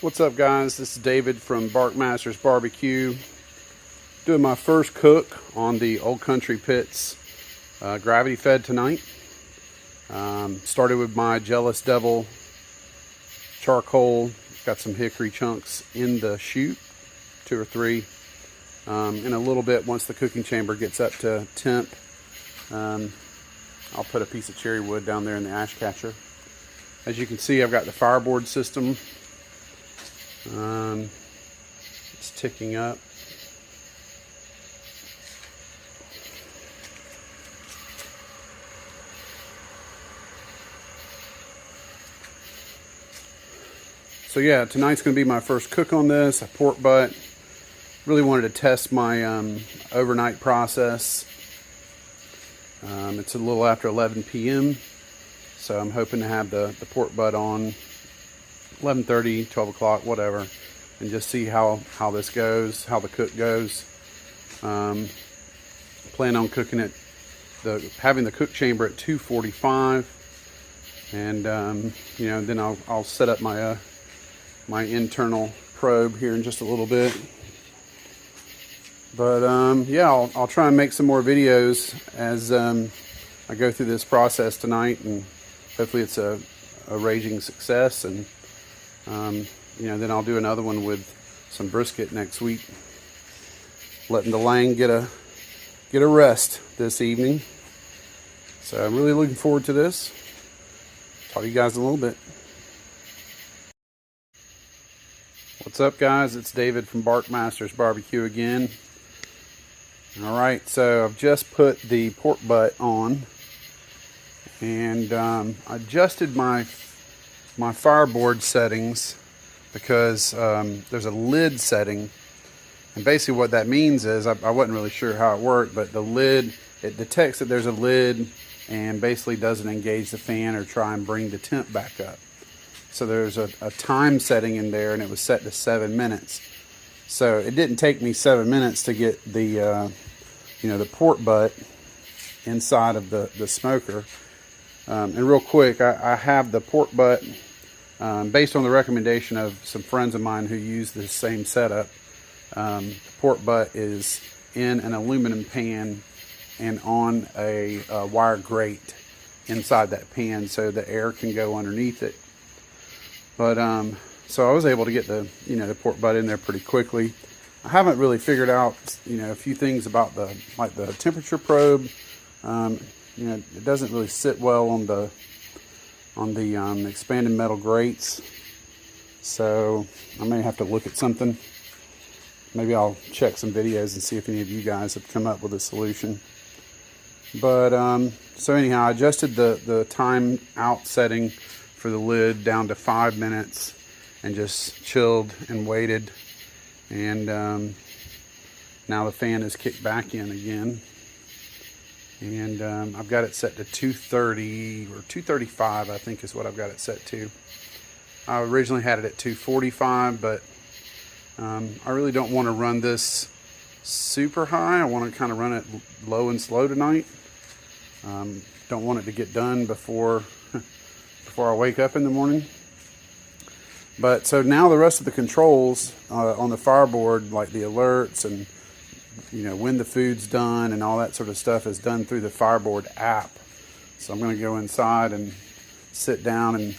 What's up, guys? This is David from Barkmasters BBQ, doing my first cook on the Old Country Pits gravity fed tonight. Started with my Jealous Devil charcoal. Got some hickory chunks in the chute, 2 or 3. In a little bit, once the cooking chamber gets up to temp, I'll put a piece of cherry wood down there in the ash catcher. As you can see, I've got the Fireboard system. It's ticking up. So yeah, tonight's going to be my first cook on this, a pork butt. Really wanted to test my overnight process. It's a little after 11 p.m. So I'm hoping to have the pork butt on 11:30, 12 o'clock, whatever, and just see how this goes, how the cook goes. Plan on cooking it, having the cook chamber at 245, and you know, then I'll set up my my internal probe here in just a little bit. But yeah, I'll try and make some more videos as I go through this process tonight, and hopefully it's a raging success. And you know, then I'll do another one with some brisket next week. Letting the lang get a rest this evening. So I'm really looking forward to this. Talk to you guys in a little bit. What's up, guys? It's David from Barkmasters BBQ again. All right, so I've just put the pork butt on, and I adjusted my Fireboard settings because there's a lid setting, and basically what that means is I wasn't really sure how it worked, but the lid, it detects that there's a lid and basically doesn't engage the fan or try and bring the temp back up. So there's a time setting in there, and it was set to 7 minutes. So it didn't take me 7 minutes to get the you know, the pork butt inside of the smoker. And real quick, I have the pork butt based on the recommendation of some friends of mine who use this same setup. The pork butt is in an aluminum pan and on a wire grate inside that pan, so the air can go underneath it. But so I was able to get the pork butt in there pretty quickly. I haven't really figured out a few things about the temperature probe. It doesn't really sit well on the expanded metal grates, so I may have to look at something. Maybe I'll check some videos and see if any of you guys have come up with a solution. But so anyhow, I adjusted the time out setting for the lid down to 5 minutes and just chilled and waited. And now the fan is kicked back in again, and I've got it set to 230 or 235, I think is what I've got it set to. I originally had it at 245, but I really don't want to run this super high. I want to kind of run it low and slow tonight. Don't want it to get done before I wake up in the morning. But so now the rest of the controls on the Fireboard, like the alerts and when the food's done and all that sort of stuff, is done through the Fireboard app. So I'm going to go inside and sit down and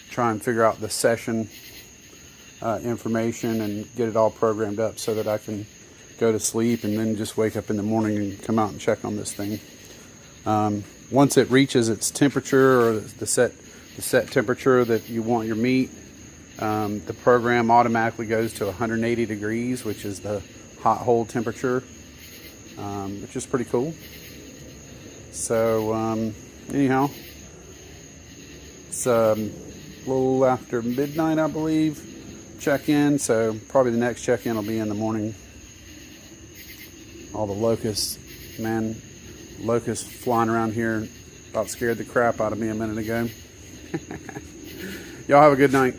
try and figure out the session information and get it all programmed up so that I can go to sleep and then just wake up in the morning and come out and check on this thing. Once it reaches its temperature, or the set temperature that you want your meat, the program automatically goes to 180 degrees, which is the hot hold temperature, which is pretty cool. So anyhow, it's a little after midnight, I believe, check-in, so probably the next check-in will be in the morning. All the locusts flying around here about scared the crap out of me a minute ago. Y'all have a good night.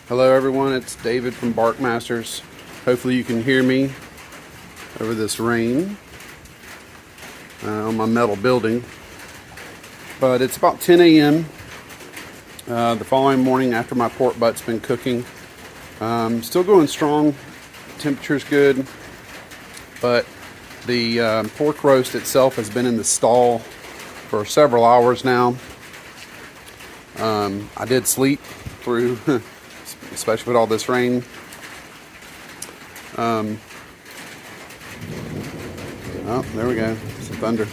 Hello everyone, it's David from Barkmasters. Hopefully you can hear me over this rain on my metal building. But it's about 10 a.m. The following morning after my pork butt's been cooking. Still going strong. Temperature's good. But the pork roast itself has been in the stall for several hours now. I did sleep through, especially with all this rain. Oh, there we go. Some thunder.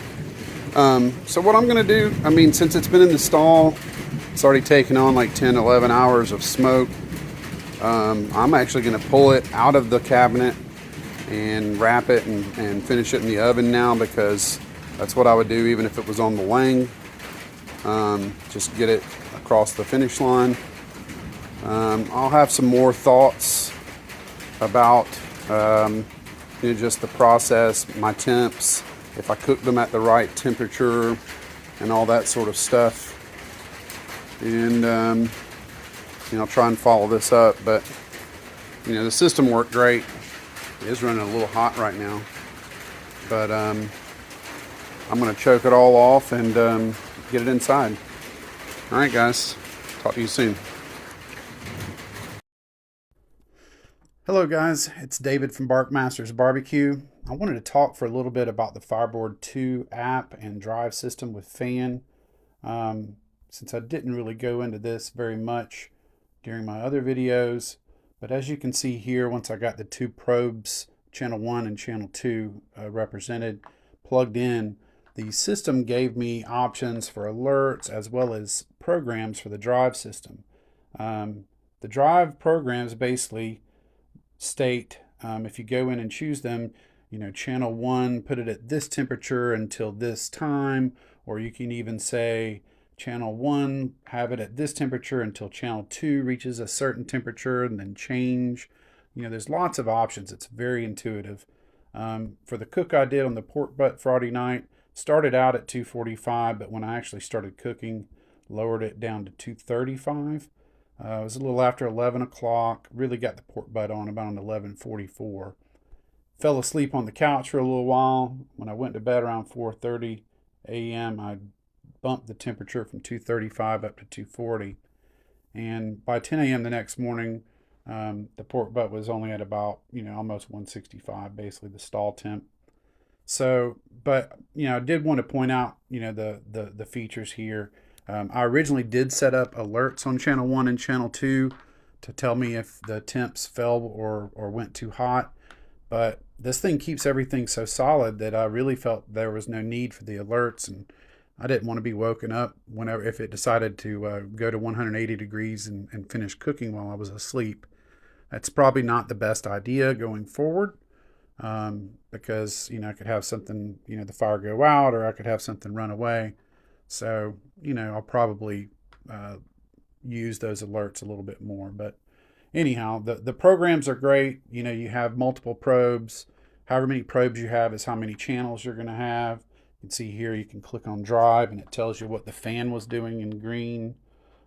So what I'm going to do, I mean, since it's been in the stall, it's already taken on like 10, 11 hours of smoke. I'm actually going to pull it out of the cabinet and wrap it and finish it in the oven now, because that's what I would do even if it was on the Lang. Just get it across the finish line. I'll have some more thoughts about just the process, my temps, if I cook them at the right temperature and all that sort of stuff. And I'll try and follow this up. But the system worked great. It is running a little hot right now, but I'm going to choke it all off and get it inside. All right, guys. Talk to you soon. Hello, guys. It's David from Barkmasters BBQ. I wanted to talk for a little bit about the Fireboard 2 app and drive system with fan. Since I didn't really go into this very much during my other videos, but as you can see here, once I got the two probes, channel 1 and channel 2 represented, plugged in, the system gave me options for alerts as well as programs for the drive system. The drive programs basically state, if you go in and choose them, channel 1, put it at this temperature until this time, or you can even say channel 1, have it at this temperature until channel 2 reaches a certain temperature, and then change. There's lots of options. It's very intuitive. For the cook I did on the pork butt Friday night, started out at 245, but when I actually started cooking, lowered it down to 235. It was a little after 11 o'clock. Really got the pork butt on about 11:44. Fell asleep on the couch for a little while. When I went to bed around 4:30 a.m., I bumped the temperature from 235 up to 240. And by 10 a.m. the next morning, the pork butt was only at about, almost 165, basically the stall temp. So, but, I did want to point out, the features here. I originally did set up alerts on channel 1 and channel 2 to tell me if the temps fell or went too hot. But this thing keeps everything so solid that I really felt there was no need for the alerts, and I didn't want to be woken up if it decided to go to 180 degrees and finish cooking while I was asleep. That's probably not the best idea going forward, because I could have something, the fire go out, or I could have something run away. So I'll probably use those alerts a little bit more. But anyhow, the programs are great. You have multiple probes. However many probes you have is how many channels you're going to have. You can see here, you can click on drive and it tells you what the fan was doing in green.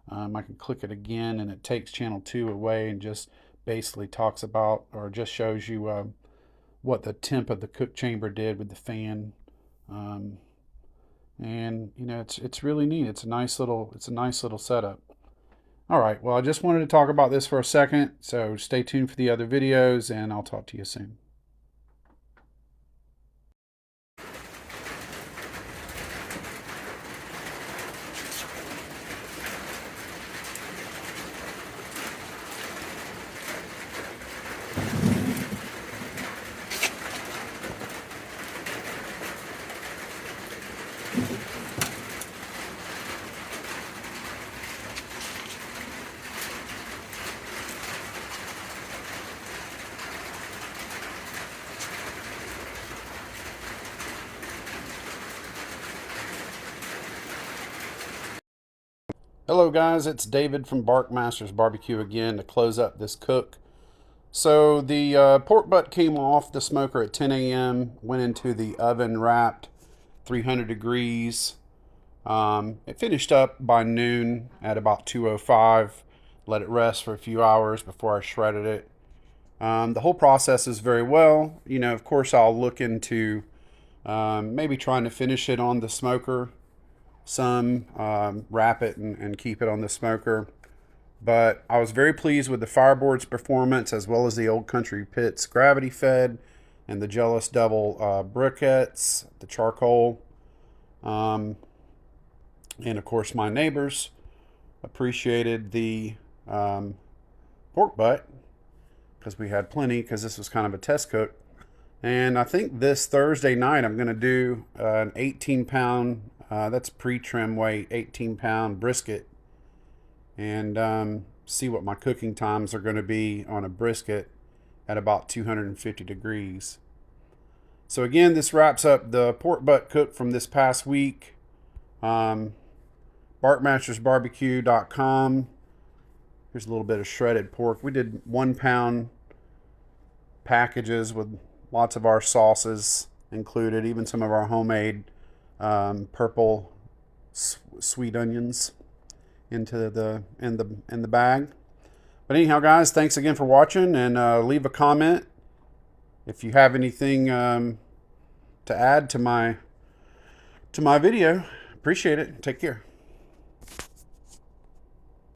I can click it again and it takes channel 2 away and just basically talks about, or just shows you what the temp of the cook chamber did with the fan. And it's really neat. It's a nice little setup. All right, well, I just wanted to talk about this for a second, so stay tuned for the other videos, and I'll talk to you soon. Hello guys, it's David from Barkmasters BBQ again to close up this cook. So the pork butt came off the smoker at 10 a.m., went into the oven wrapped 300 degrees. It finished up by noon at about 2:05. Let it rest for a few hours before I shredded it. The whole process is very well. Of course I'll look into maybe trying to finish it on the smoker some, wrap it and keep it on the smoker. But I was very pleased with the Fireboard's performance, as well as the Old Country Pit's gravity fed and the Jealous Devil briquettes, the charcoal. And of course my neighbors appreciated the pork butt, because we had plenty, because this was kind of a test cook. And I think this Thursday night I'm going to do an 18-pound, that's pre-trim weight, 18-pound brisket, and see what my cooking times are going to be on a brisket at about 250 degrees. So again, this wraps up the pork butt cook from this past week. BarkmastersBarbecue.com. Here's a little bit of shredded pork. We did 1-pound packages with lots of our sauces included, even some of our homemade purple sweet onions into in the bag. But anyhow, guys, thanks again for watching, and leave a comment if you have anything to add to my video. Appreciate it. Take care.